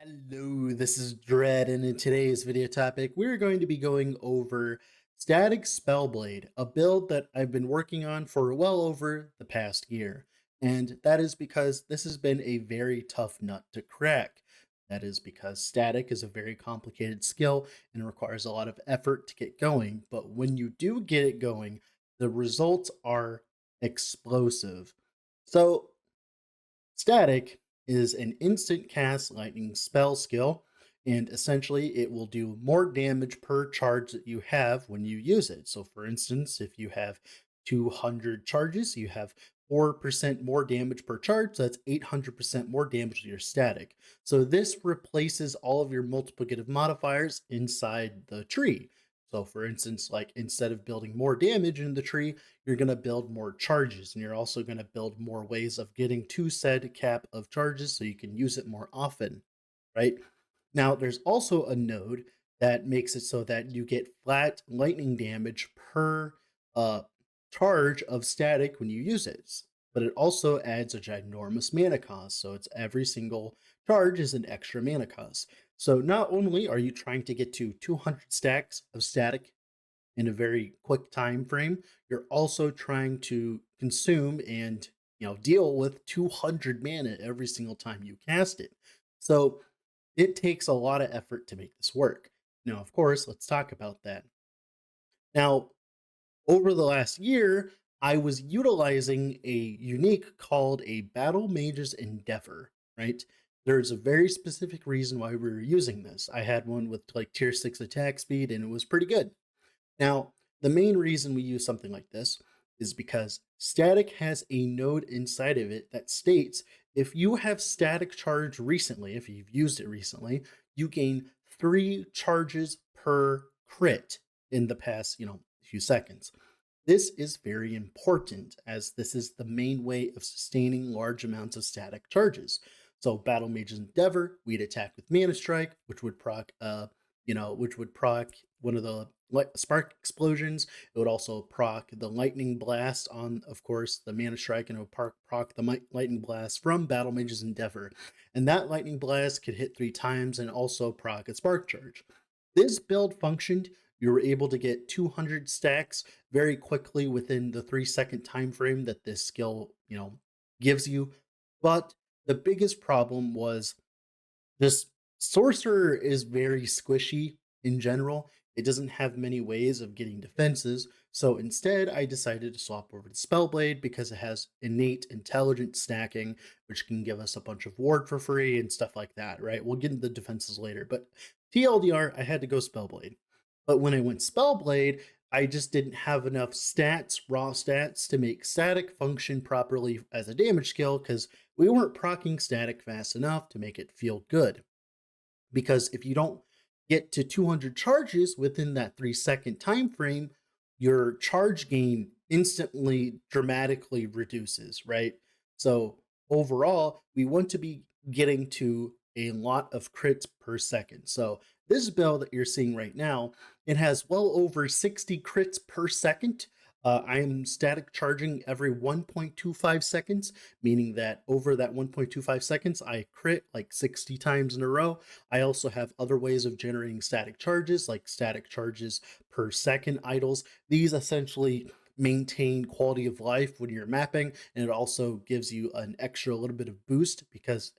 Hello, this is Dread, and in today's video topic, we're going to be going over Static Spellblade, a build that I've been working on for well over the past year. And that is because this has been a very tough nut to crack. That is because Static is a very complicated skill and requires a lot of effort to get going. But when you do get it going, the results are explosive. So, Static is an instant cast lightning spell skill, and essentially it will do more damage per charge that you have when you use it. So, for instance, if you have 200 charges, you have 4% more damage per charge. So that's 800% more damage to your static. So, this replaces all of your multiplicative modifiers inside the tree. So, for instance, like instead of building more damage in the tree, you're going to build more charges, and you're also going to build more ways of getting to said cap of charges so you can use it more often, right? Now, there's also a node that makes it so that you get flat lightning damage per uh, charge of static when you use it. But it also adds a ginormous mana cost. So it's every single charge is an extra mana cost. So not only are you trying to get to 200 stacks of static in a very quick time frame, you're also trying to consume and deal with 200 mana every single time you cast it. So it takes a lot of effort to make this work. Now, of course, let's talk about that. Now, over the last year, I was utilizing a unique called a Battle Mage's Endeavor, right? There's a very specific reason why we were using this. I had one with like tier 6 attack speed and it was pretty good. Now, the main reason we use something like this is because static has a node inside of it that states if you have static charge recently, if you've used it recently, you gain 3 charges per crit in the past, few seconds. This is very important as this is the main way of sustaining large amounts of static charges. So Battle Mage's Endeavor, we'd attack with Mana Strike, which would proc one of the spark explosions. It would also proc the lightning blast on, of course, the Mana Strike, and it would proc the lightning blast from Battle Mage's Endeavor. And that lightning blast could hit 3 times and also proc a spark charge. This build functioned. You were able to get 200 stacks very quickly within the 3-second time frame that this skill, gives you. But the biggest problem was this sorcerer is very squishy in general. It doesn't have many ways of getting defenses. So instead, I decided to swap over to Spellblade because it has innate intelligent stacking, which can give us a bunch of ward for free and stuff like that, right? We'll get into the defenses later. But TLDR, I had to go Spellblade. But when I went Spellblade, I just didn't have enough stats, raw stats, to make static function properly as a damage skill because we weren't proccing static fast enough to make it feel good. Because if you don't get to 200 charges within that 3-second time frame, your charge gain instantly dramatically reduces, right? So overall, we want to be getting to a lot of crits per second. So this build that you're seeing right now, it has well over 60 crits per second. I am static charging every 1.25 seconds, meaning that over that 1.25 seconds, I crit like 60 times in a row. I also have other ways of generating static charges, like static charges per second idles. These essentially maintain quality of life when you're mapping, and it also gives you an extra little bit of boost because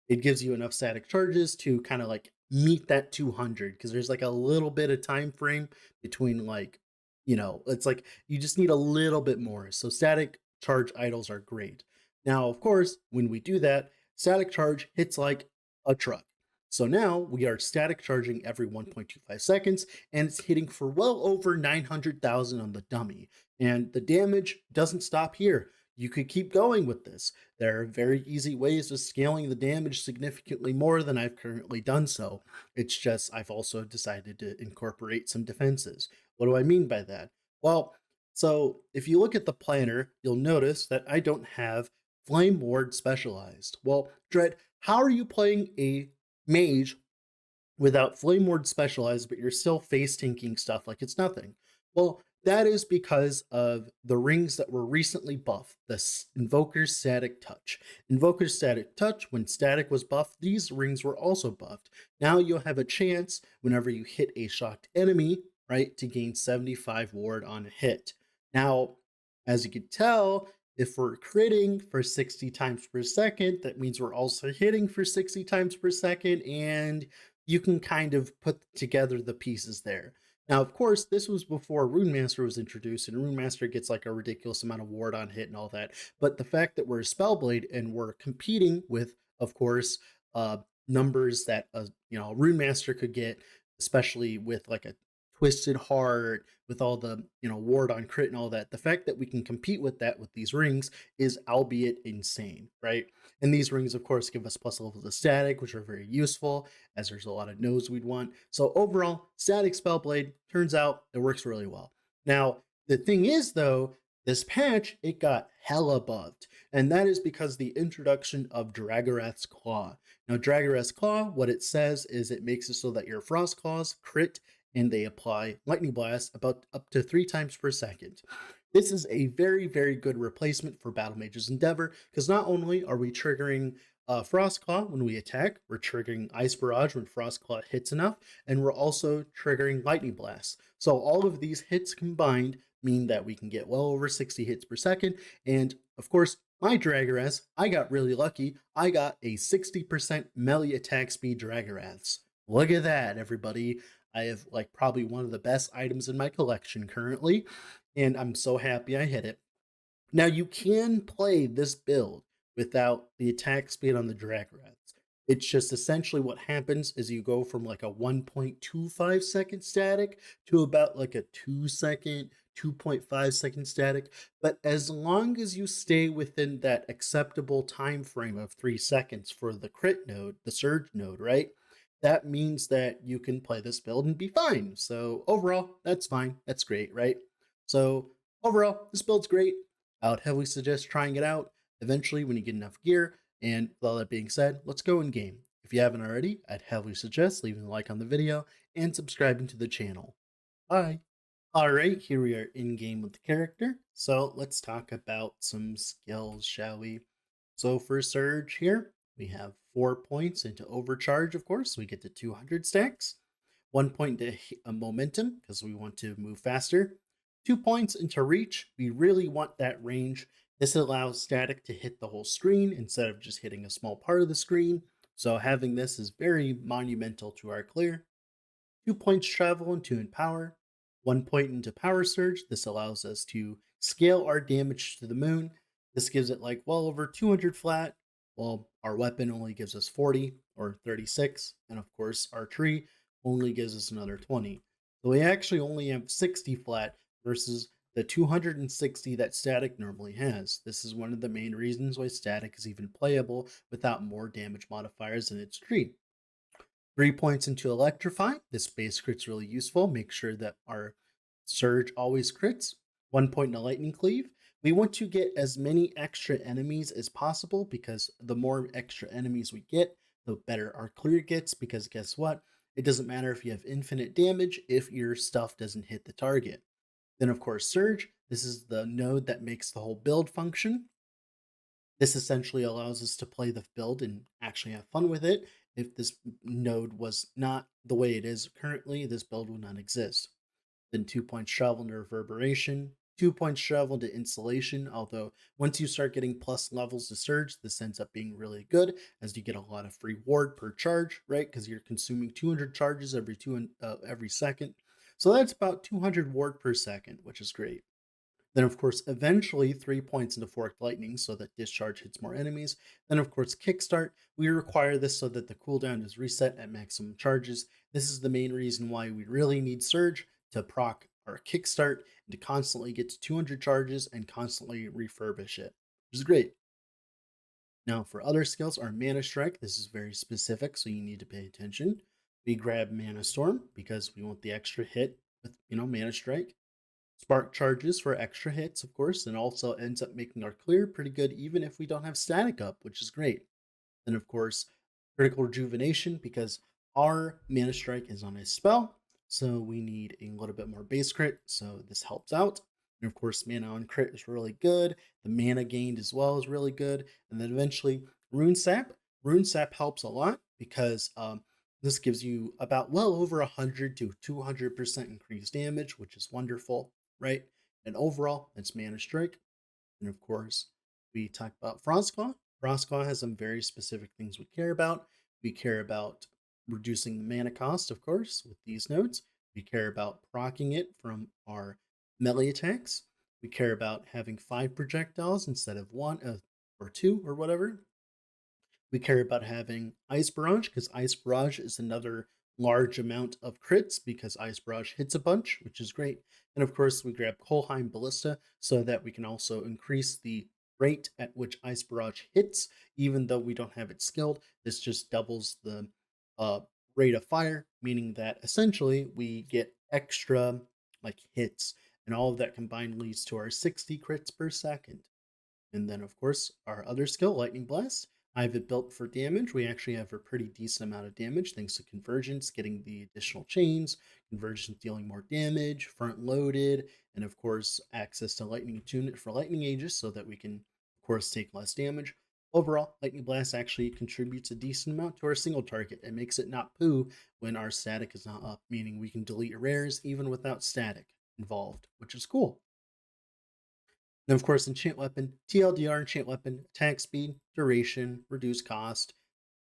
it gives you enough static charges to kind of like meet that 200 because there's like a little bit of time frame between like it's like you just need a little bit more. So static charge idles are great. Now, of course, when we do that, static charge hits like a truck. So now we are static charging every 1.25 seconds, and it's hitting for well over 900,000 on the dummy. And the damage doesn't stop here. You could keep going with this. There are very easy ways of scaling the damage significantly more than I've currently done so. It's just I've also decided to incorporate some defenses. What do I mean by that? Well, so if you look at the planner, you'll notice that I don't have Flame Ward specialized. Well, Dread, how are you playing a mage without Flame Ward specialized, but you're still face tanking stuff like it's nothing? Well, That is because of the rings that were recently buffed, the Invoker's Static Touch. Invoker's Static Touch, when Static was buffed, these rings were also buffed. Now you'll have a chance, whenever you hit a shocked enemy, right, to gain 75 ward on a hit. Now, as you can tell, if we're critting for 60 times per second, that means we're also hitting for 60 times per second, and you can kind of put together the pieces there. Now, of course, this was before Runemaster was introduced, and Runemaster gets like a ridiculous amount of ward on hit and all that. But the fact that we're a Spellblade and we're competing with, of course, numbers that Runemaster could get, especially with like a Twisted Heart, with all the ward on crit and all that. The fact that we can compete with that with these rings is albeit insane, right? And these rings, of course, give us plus levels of static, which are very useful, as there's a lot of nodes we'd want. So overall, Static Spellblade turns out it works really well. Now, the thing is, though, this patch, it got hella buffed, and that is because the introduction of Draggorath's Claw. Now, Draggorath's Claw, what it says is it makes it so that your Frost Claws crit and they apply Lightning Blast about up to 3 times per second. This is a very, very good replacement for Battle Mage's Endeavor, because not only are we triggering Frost Claw when we attack, we're triggering Ice Barrage when Frost Claw hits enough, and we're also triggering Lightning Blast. So all of these hits combined mean that we can get well over 60 hits per second, and of course, my Draggoraths, I got really lucky. I got a 60% melee attack speed Draggoraths. Look at that, everybody. I have like probably one of the best items in my collection currently, and I'm so happy I hit it. Now you can play this build without the attack speed on the Dragoraths. It's just essentially what happens is you go from like a 1.25 second static to about like a 2-second, 2.5 second static. But as long as you stay within that acceptable time frame of 3 seconds for the crit node, the surge node, right? That means that you can play this build and be fine. So overall, that's fine. That's great, right? So overall, this build's great. I would heavily suggest trying it out eventually when you get enough gear. And with all that being said, let's go in game. If you haven't already, I'd heavily suggest leaving a like on the video and subscribing to the channel. Bye. Alright, here we are in game with the character. So let's talk about some skills, shall we? So for Surge here, we have 4 points into Overcharge, of course. We get to 200 stacks. 1 point to Momentum, because we want to move faster. 2 points into Reach. We really want that range. This allows Static to hit the whole screen instead of just hitting a small part of the screen. So having this is very monumental to our clear. 2 points travel and 2 in power. 1 point into Power Surge. This allows us to scale our damage to the moon. This gives it like well over 200 flat, while our weapon only gives us 40 or 36. And of course, our tree only gives us another 20. So we actually only have 60 flat versus the 260 that Static normally has. This is one of the main reasons why Static is even playable without more damage modifiers in its tree. 3 points into Electrify. This base crit's really useful. Make sure that our Surge always crits. 1 point into Lightning Cleave. We want to get as many extra enemies as possible, because the more extra enemies we get, the better our clear gets, because guess what? It doesn't matter if you have infinite damage if your stuff doesn't hit the target. Then, of course, Surge. This is the node that makes the whole build function. This essentially allows us to play the build and actually have fun with it. If this node was not the way it is currently, this build would not exist. Then 2 points travel into Reverberation, 2 points travel into Insulation, although once you start getting plus levels to Surge, this ends up being really good, as you get a lot of free ward per charge, right? Because you're consuming 200 charges every second. So that's about 200 ward per second, which is great. Then, of course, eventually 3 points into Forked Lightning so that Discharge hits more enemies. Then, of course, Kickstart. We require this so that the cooldown is reset at maximum charges. This is the main reason why we really need Surge to proc our Kickstart and to constantly get to 200 charges and constantly refurbish it, which is great. Now, for other skills, our Mana Strike. This is very specific, so you need to pay attention. We grab Mana Storm because we want the extra hit with, Mana Strike. Spark charges for extra hits, of course, and also ends up making our clear pretty good even if we don't have static up, which is great. Then, of course, critical rejuvenation, because our Mana Strike is on a spell. so we need a little bit more base crit, so this helps out. And of course, mana on crit is really good. The mana gained as well is really good. And then eventually, Rune Sap. Rune Sap helps a lot because this gives you about well over 100 to 200% increased damage, which is wonderful, right? And overall, it's Mana Strike. And of course, we talk about Frostclaw. Frostclaw has some very specific things we care about. We care about reducing the mana cost, of course, with these nodes. We care about proccing it from our melee attacks. We care about having 5 projectiles instead of one or two or whatever. We care about having Ice Barrage because Ice Barrage is another large amount of crits because Ice Barrage hits a bunch, which is great. And of course, we grab Kolheim Ballista so that we can also increase the rate at which Ice Barrage hits, even though we don't have it skilled. This just doubles the uh, rate of fire, meaning that essentially we get extra like hits, and all of that combined leads to our 60 crits per second. And then, of course, our other skill, Lightning Blast. I have it built for damage. We actually have a pretty decent amount of damage thanks to Convergence, getting the additional chains, Convergence dealing more damage, front loaded, and of course, access to Lightning Attunement for Lightning Aegis so that we can, of course, take less damage. Overall, Lightning Blast actually contributes a decent amount to our single target and makes it not poo when our static is not up, meaning we can delete rares even without static involved, which is cool. Then, of course, enchant weapon, TLDR enchant weapon, attack speed, duration, reduce cost,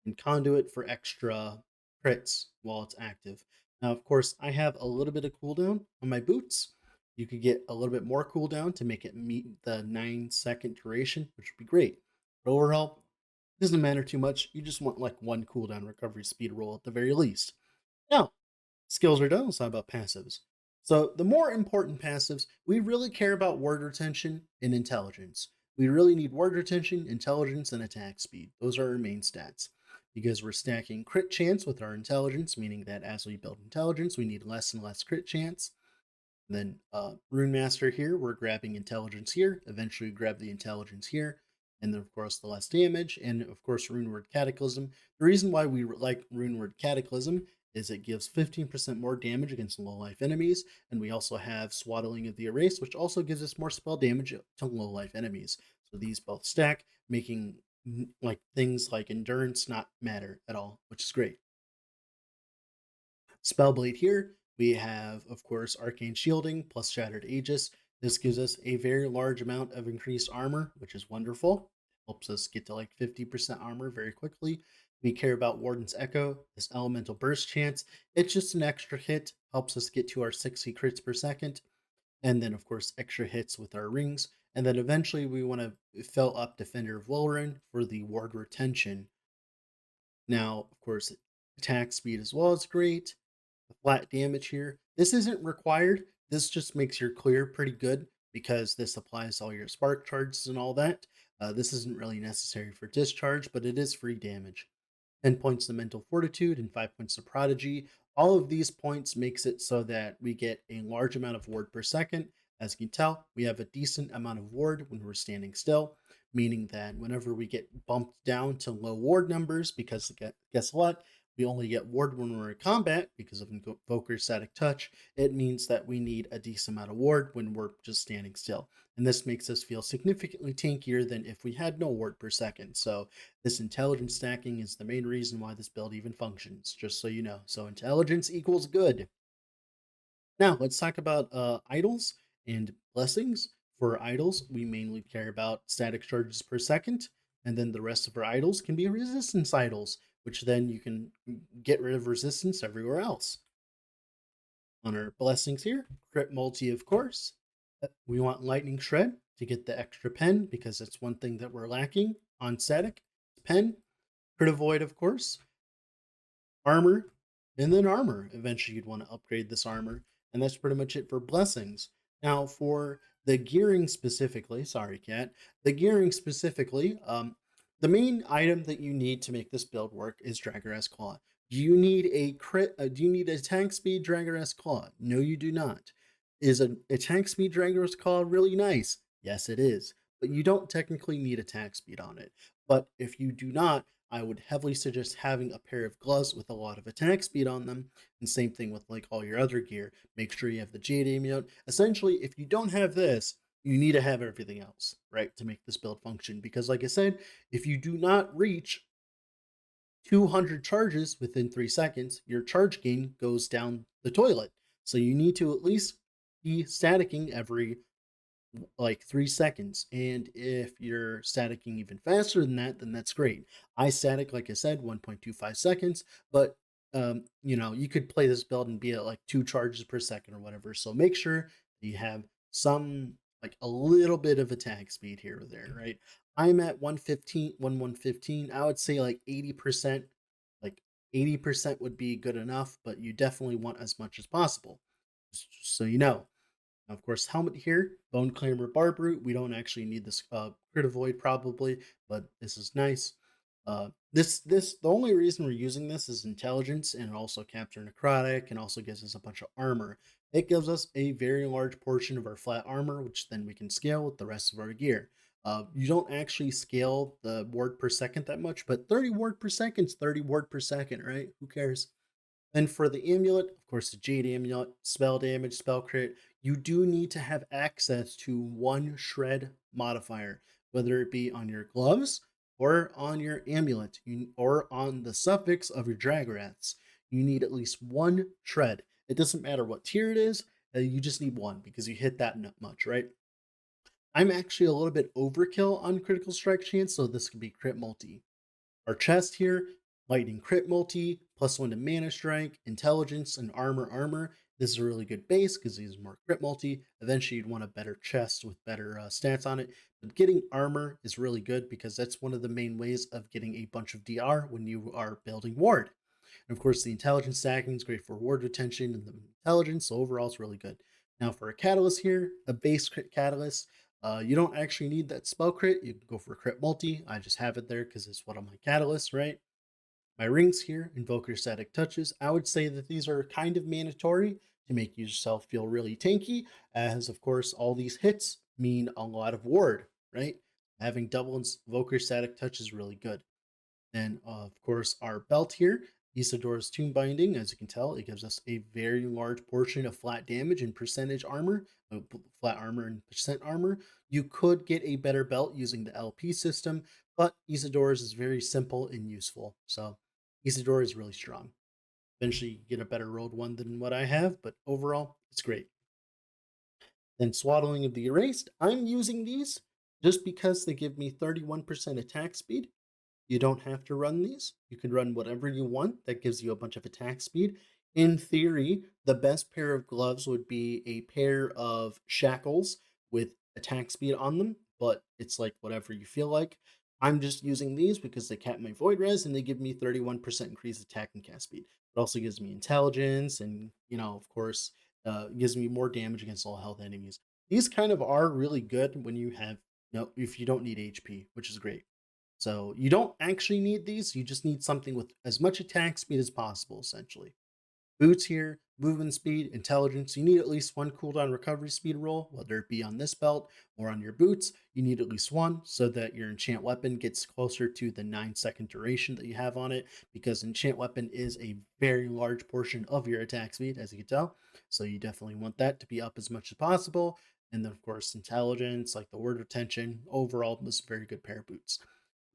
and conduit for extra crits while it's active. Now, of course, I have a little bit of cooldown on my boots. You could get a little bit more cooldown to make it meet the 9-second duration, which would be great. But overall, it doesn't matter too much. You just want like one cooldown recovery speed roll at the very least. Now, skills are done. Let's talk about passives. So, the more important passives, we really care about word retention and intelligence. We really need word retention, intelligence, and attack speed. Those are our main stats. Because we're stacking crit chance with our intelligence, meaning that as we build intelligence, we need less and less crit chance. Then Runemaster here, we're grabbing intelligence here. Eventually, we grab the intelligence here. And then, of course, the less damage. And, of course, Runeward Cataclysm. The reason why we like Runeward Cataclysm is it gives 15% more damage against low-life enemies. And we also have Swaddling of the Erase, which also gives us more spell damage to low-life enemies. So these both stack, making like things like endurance not matter at all, which is great. Spellblade here, we have, of course, Arcane Shielding plus Shattered Aegis. This gives us a very large amount of increased armor, which is wonderful. Helps us get to like 50% armor very quickly. We care about Warden's Echo, this elemental burst chance. It's just an extra hit, helps us get to our 60 crits per second. And then, of course, extra hits with our rings. And then eventually we want to fill up Defender of Wilren for the ward retention. Now, of course, attack speed as well is great. The flat damage here. This isn't required. This just makes your clear pretty good because this applies to all your spark charges and all that. This isn't really necessary for discharge, but it is free damage. 10 points to mental fortitude and 5 points to prodigy. All of these points makes it so that we get a large amount of ward per second. As you can tell, we have a decent amount of ward when we're standing still, meaning that whenever we get bumped down to low ward numbers, because guess what? We only get ward when we're in combat because of Invoker Static Touch. It means that we need a decent amount of ward when we're just standing still. And this makes us feel significantly tankier than if we had no ward per second. So this intelligence stacking is the main reason why this build even functions, just so you know. So intelligence equals good. Now, let's talk about idols and blessings. For idols, we mainly care about static charges per second, and then the rest of our idols can be resistance idols, which then you can get rid of resistance everywhere else. On our blessings here, crit multi, of course. We want lightning shred to get the extra pen because it's one thing that we're lacking on static. Pen, crit avoid, of course, armor, and then armor. Eventually, you'd want to upgrade this armor, and that's pretty much it for blessings. Now, for the gearing specifically, sorry, Cat, the gearing specifically, the main item that you need to make this build work is Dragoress Claw. Do you need a crit? Do you need attack speed Dragoress Claw? No, you do not. Is an attack speed Dragoress Claw really nice? Yes, it is, but you don't technically need attack speed on it. But if you do not, I would heavily suggest having a pair of gloves with a lot of attack speed on them. And same thing with like all your other gear. Make sure you have the Jade Amulet. Essentially, if you don't have this, you need to have everything else, right, to make this build function. Because, like I said, if you do not reach 200 charges within 3 seconds, your charge gain goes down the toilet. So you need to at least be staticking every like 3 seconds. And if you're staticking even faster than that, then that's great. I static, like I said, 1.25 seconds, but you could play this build and be at like 2 charges per second or whatever. So make sure you have some like a little bit of attack speed here or there, right? I'm at 115. I would say like 80%, like 80% would be good enough, but you definitely want as much as possible. So you know. Now, of course, helmet here, Bone Clamor Barbrute. We don't actually need this Crit Avoid probably, but this is nice. The only reason we're using this is intelligence and also capture necrotic and also gives us a bunch of armor. It gives us a very large portion of our flat armor, which then we can scale with the rest of our gear. You don't actually scale the ward per second that much, but 30 ward per second is 30 ward per second, right? Who cares? And for the amulet, of course, the Jade Amulet, spell damage, spell crit, you do need to have access to one shred modifier, whether it be on your gloves or on your amulet or on the suffix of your Dragoraths. You need at least one shred. It doesn't matter what tier it is, you just need one because you hit that much, right? I'm actually a little bit overkill on critical strike chance, so this could be crit multi. Our chest here, lightning crit multi, +1 to mana strike, intelligence, and armor. This is a really good base because these are more crit multi. Eventually, you'd want a better chest with better stats on it. But getting armor is really good because that's one of the main ways of getting a bunch of DR when you are building ward. And of course, the intelligence stacking is great for ward retention and the intelligence. So overall, it's really good. Now, for a catalyst here, a base crit catalyst, you don't actually need that spell crit. You can go for crit multi. I just have it there because it's one of my catalysts, right? My rings here, invoke your static touches. I would say that these are kind of mandatory to make yourself feel really tanky, as of course all these hits mean a lot of ward, right? Having double invoker static touch is really good. And of course, our belt here, Isidore's Tomb Binding, as you can tell, it gives us a very large portion of flat damage and percentage armor, flat armor and percent armor. You could get a better belt using the LP system, but Isidore's is very simple and useful. So Isidore is really strong. Eventually, you get a better rolled one than what I have, but overall, it's great. Then Swaddling of the Erased, I'm using these just because they give me 31% attack speed. You don't have to run these. You can run whatever you want. That gives you a bunch of attack speed. In theory, the best pair of gloves would be a pair of shackles with attack speed on them, but it's like whatever you feel like. I'm just using these because they cap my void res and they give me 31% increased attack and cast speed. It also gives me intelligence and, of course, gives me more damage against all health enemies. These kind of are really good when you have, if you don't need HP, which is great. So you don't actually need these. You just need something with as much attack speed as possible, essentially. Boots here, movement speed, intelligence. You need at least one cooldown recovery speed roll, whether it be on this belt or on your boots. You need at least one so that your enchant weapon gets closer to the 9 second duration that you have on it, because enchant weapon is a very large portion of your attack speed, as you can tell. So you definitely want that to be up as much as possible. And then, of course, intelligence, like the word retention. Overall, this is a very good pair of boots.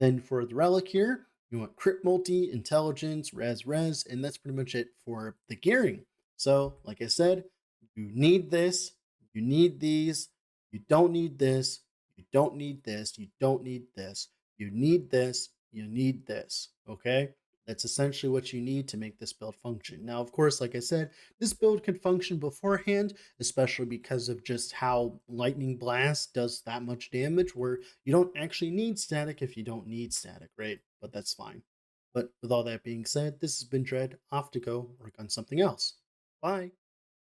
Then for the relic here, you want crit multi, intelligence, res, and that's pretty much it for the gearing. So, like I said, you need this, you need these, you don't need this, you don't need this, you don't need this, you need this, you need this. Okay? That's essentially what you need to make this build function. Now, of course, like I said, this build could function beforehand, especially because of just how Lightning Blast does that much damage, where you don't actually need static if you don't need static, right? But that's fine. But with all that being said, this has been Dread, off to go work on something else. Bye.